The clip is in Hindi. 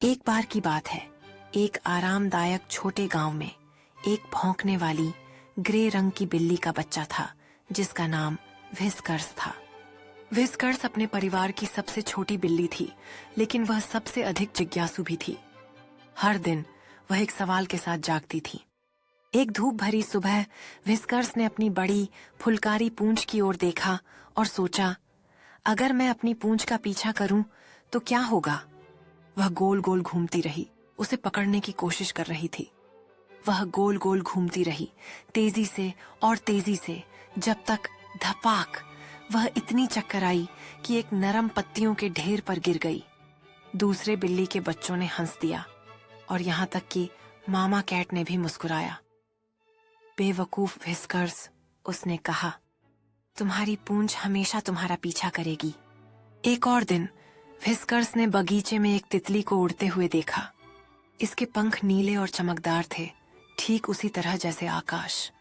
एक बार की बात है, एक आरामदायक छोटे गांव में एक भौंकने वाली ग्रे रंग की बिल्ली का बच्चा था जिसका नाम व्हिस्कर्स था। व्हिस्कर्स अपने परिवार की सबसे छोटी बिल्ली थी, लेकिन वह सबसे अधिक जिज्ञासु भी थी। हर दिन वह एक सवाल के साथ जागती थी। एक धूप भरी सुबह व्हिस्कर्स ने अपनी बड़ी फुलकारी पूंछ की ओर देखा और सोचा, अगर मैं अपनी पूंछ का पीछा करूं तो क्या होगा। वह गोल गोल घूमती रही, उसे पकड़ने की कोशिश कर रही थी। वह गोल गोल घूमती रही, तेजी से और तेजी से, जब तक धपाक वह इतनी चक्कर आई कि एक नरम पत्तियों के ढेर पर गिर गई। दूसरे बिल्ली के बच्चों ने हंस दिया और यहाँ तक कि मामा कैट ने भी मुस्कुराया। बेवकूफ व्हिस्कर्स, उसने कहा, तुम्हारी पूंछ हमेशा तुम्हारा पीछा करेगी। एक और दिन व्हिस्कर्स ने बगीचे में एक तितली को उड़ते हुए देखा। इसके पंख नीले और चमकदार थे, ठीक उसी तरह जैसे आकाश।